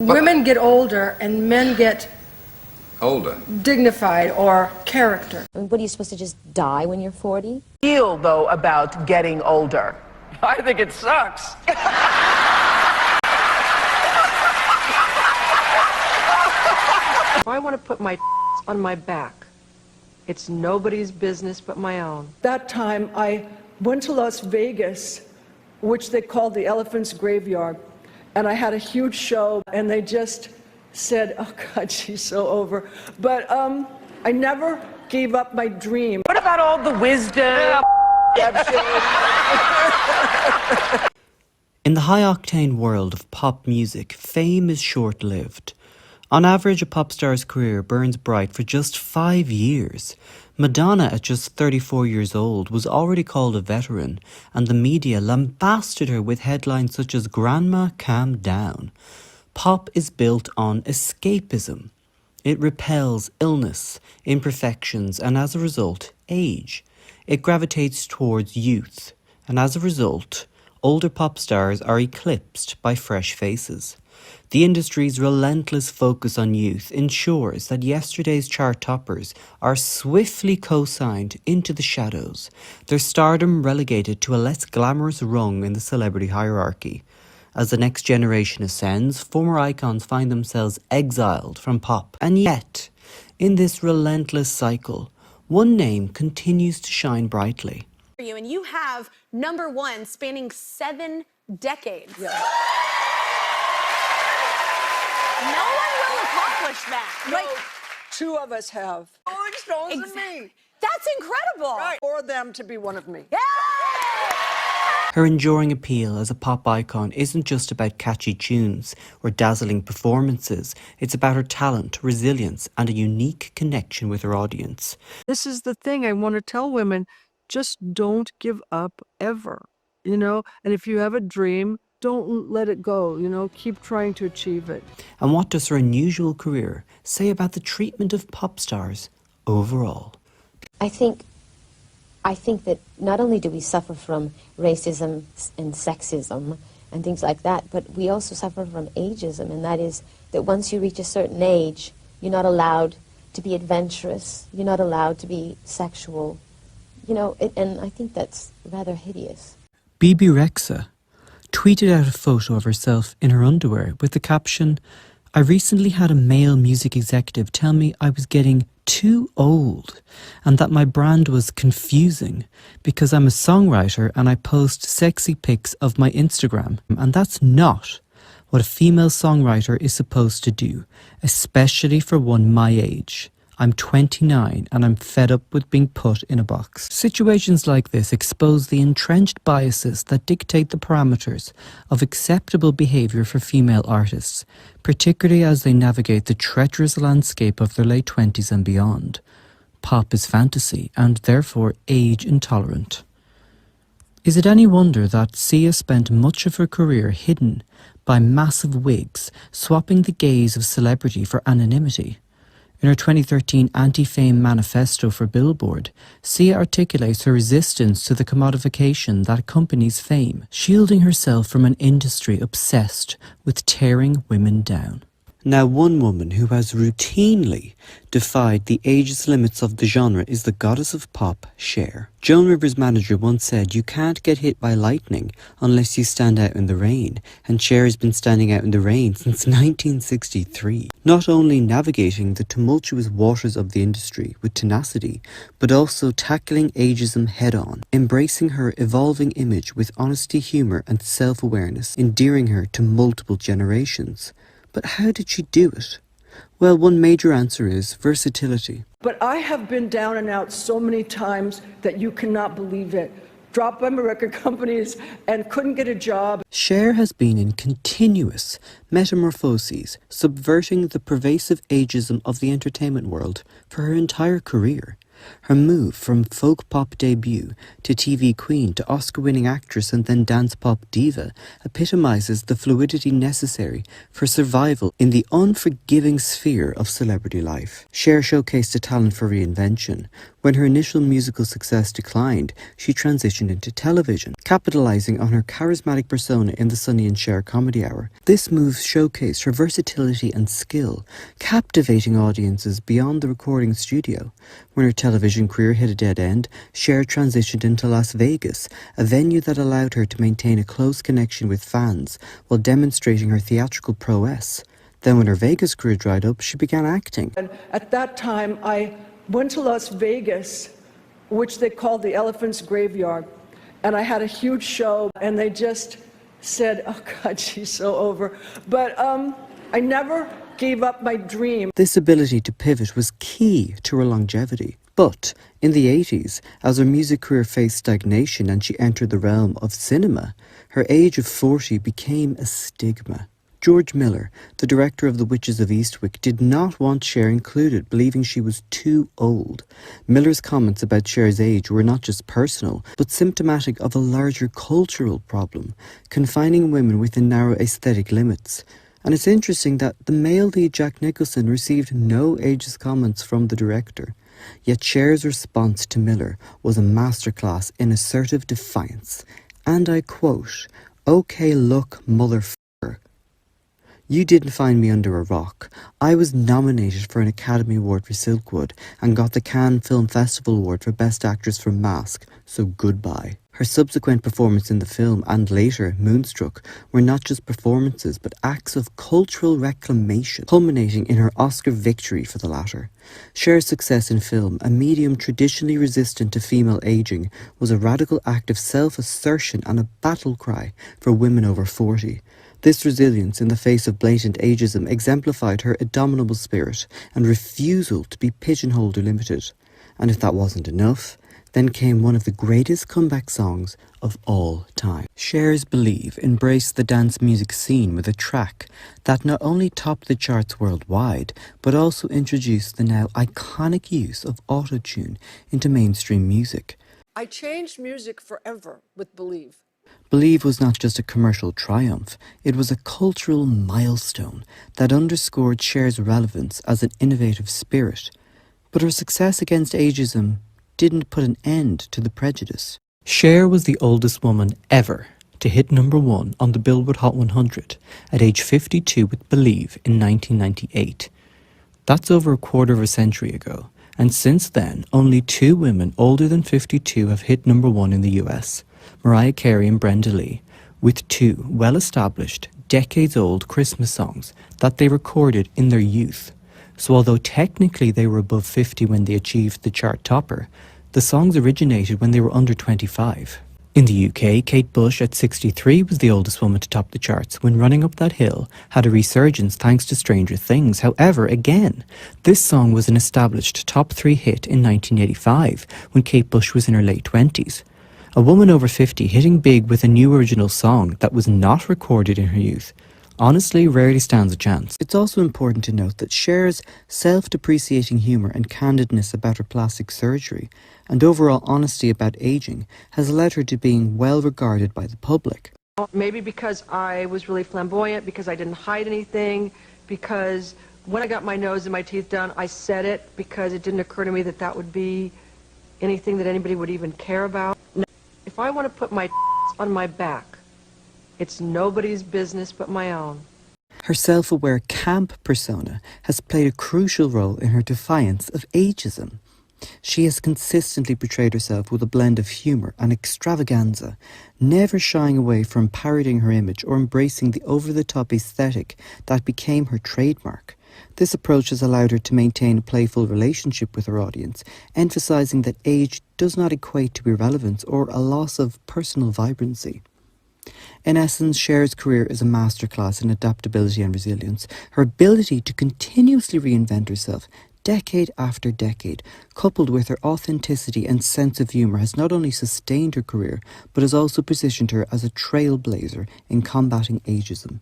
Women get older and men get older, dignified or character. I mean, what are you supposed to just die when you're 40? Feel, though, about getting older? I think it sucks. If I want to put my on my back, it's nobody's business but my own. That time I went to Las Vegas, which they called the Elephant's Graveyard, and I had a huge show, and they just said, oh God, she's so over. But I never gave up my dream. What about all the wisdom? In the high-octane world of pop music, fame is short-lived. On average, a pop star's career burns bright for just 5 years. Madonna, at just 34 years old, was already called a veteran, and the media lambasted her with headlines such as "Grandma, calm down." Pop is built on escapism. It repels illness, imperfections, and as a result, age. It gravitates towards youth, and as a result, older pop stars are eclipsed by fresh faces. The industry's relentless focus on youth ensures that yesterday's chart toppers are swiftly co-signed into the shadows, their stardom relegated to a less glamorous rung in the celebrity hierarchy. As the next generation ascends, former icons find themselves exiled from pop. And yet, in this relentless cycle, one name continues to shine brightly. And you have #1 spanning 7 decades. Yeah. No one will accomplish that. No, Like, 2 of us have. Rolling Stones and me. that's incredible. Right. For them to be one of me. Yeah! Her enduring appeal as a pop icon isn't just about catchy tunes or dazzling performances. It's about her talent, resilience, and a unique connection with her audience. This is the thing I want to tell women. Just don't give up ever, you know? And if you have a dream, don't let it go, you know? Keep trying to achieve it. And what does her unusual career say about the treatment of pop stars overall? I think that not only do we suffer from racism and sexism and things like that, but we also suffer from ageism, and that is that once you reach a certain age, you're not allowed to be adventurous, you're not allowed to be sexual, you know, and I think that's rather hideous. Bibi Rexha tweeted out a photo of herself in her underwear with the caption, "I recently had a male music executive tell me I was getting too old and that my brand was confusing because I'm a songwriter and I post sexy pics of my Instagram, and that's not what a female songwriter is supposed to do, especially for one my age. I'm 29 and I'm fed up with being put in a box." Situations like this expose the entrenched biases that dictate the parameters of acceptable behaviour for female artists, particularly as they navigate the treacherous landscape of their late 20s and beyond. Pop is fantasy and therefore age intolerant. Is it any wonder that Sia spent much of her career hidden by massive wigs, swapping the gaze of celebrity for anonymity? In her 2013 anti-fame manifesto for Billboard, Sia articulates her resistance to the commodification that accompanies fame, shielding herself from an industry obsessed with tearing women down. Now, one woman who has routinely defied the ageist limits of the genre is the goddess of pop, Cher. Joan Rivers' manager once said, "You can't get hit by lightning unless you stand out in the rain," and Cher has been standing out in the rain since 1963. Not only navigating the tumultuous waters of the industry with tenacity, but also tackling ageism head-on, embracing her evolving image with honesty, humour and self-awareness, endearing her to multiple generations. But how did she do it? Well, one major answer is versatility. But I have been down and out so many times that you cannot believe it. Dropped by my record companies and couldn't get a job. Cher has been in continuous metamorphoses, subverting the pervasive ageism of the entertainment world for her entire career. Her move from folk pop debut to TV queen to Oscar-winning actress and then dance pop diva epitomizes the fluidity necessary for survival in the unforgiving sphere of celebrity life. Cher showcased a talent for reinvention, When her initial musical success declined, she transitioned into television, capitalizing on her charismatic persona in the Sonny and Cher comedy hour. This move showcased her versatility and skill, captivating audiences beyond the recording studio. When her television career hit a dead end, Cher transitioned into Las Vegas, a venue that allowed her to maintain a close connection with fans while demonstrating her theatrical prowess. Then when her Vegas career dried up, she began acting. And at that time, I went to Las Vegas, which they called the Elephant's Graveyard, and I had a huge show, and they just said, oh God, she's so over. But I never gave up my dream. This ability to pivot was key to her longevity. But in the 80s, as her music career faced stagnation and she entered the realm of cinema, her age of 40 became a stigma. George Miller, the director of The Witches of Eastwick, did not want Cher included, believing she was too old. Miller's comments about Cher's age were not just personal, but symptomatic of a larger cultural problem, confining women within narrow aesthetic limits. And it's interesting that the male lead Jack Nicholson received no ageist comments from the director. Yet Cher's response to Miller was a masterclass in assertive defiance. And I quote, "Okay, look, motherfucker. You didn't find me under a rock. I was nominated for an Academy Award for Silkwood and got the Cannes Film Festival Award for Best Actress for Mask, so goodbye." Her subsequent performance in the film and later Moonstruck were not just performances but acts of cultural reclamation, culminating in her Oscar victory for the latter. Cher's success in film, a medium traditionally resistant to female ageing, was a radical act of self-assertion and a battle cry for women over 40. This resilience in the face of blatant ageism exemplified her indomitable spirit and refusal to be pigeonholed or limited. And if that wasn't enough, then came one of the greatest comeback songs of all time. Cher's Believe embraced the dance music scene with a track that not only topped the charts worldwide, but also introduced the now iconic use of autotune into mainstream music. I changed music forever with Believe. Believe was not just a commercial triumph, it was a cultural milestone that underscored Cher's relevance as an innovative spirit. But her success against ageism didn't put an end to the prejudice. Cher was the oldest woman ever to hit #1 on the Billboard Hot 100 at age 52 with Believe in 1998. That's over a quarter of a century ago, and since then, only 2 women older than 52 have hit #1 in the US. Mariah Carey and Brenda Lee, with 2 well-established, decades-old Christmas songs that they recorded in their youth. So although technically they were above 50 when they achieved the chart topper, the songs originated when they were under 25. In the UK, Kate Bush at 63 was the oldest woman to top the charts when Running Up That Hill had a resurgence thanks to Stranger Things. However, again, this song was an established top 3 hit in 1985 when Kate Bush was in her late 20s. A woman over 50 hitting big with a new original song that was not recorded in her youth honestly rarely stands a chance. It's also important to note that Cher's self-depreciating humour and candidness about her plastic surgery and overall honesty about ageing has led her to being well regarded by the public. Maybe because I was really flamboyant, because I didn't hide anything, because when I got my nose and my teeth done, I said it because it didn't occur to me that that would be anything that anybody would even care about. If I want to put my on my back, it's nobody's business but my own. Her self-aware camp persona has played a crucial role in her defiance of ageism. She has consistently portrayed herself with a blend of humour and extravaganza, never shying away from parodying her image or embracing the over-the-top aesthetic that became her trademark. This approach has allowed her to maintain a playful relationship with her audience, emphasising that age does not equate to irrelevance or a loss of personal vibrancy. In essence, Cher's career is a masterclass in adaptability and resilience. Her ability to continuously reinvent herself decade after decade, coupled with her authenticity and sense of humour, has not only sustained her career, but has also positioned her as a trailblazer in combating ageism.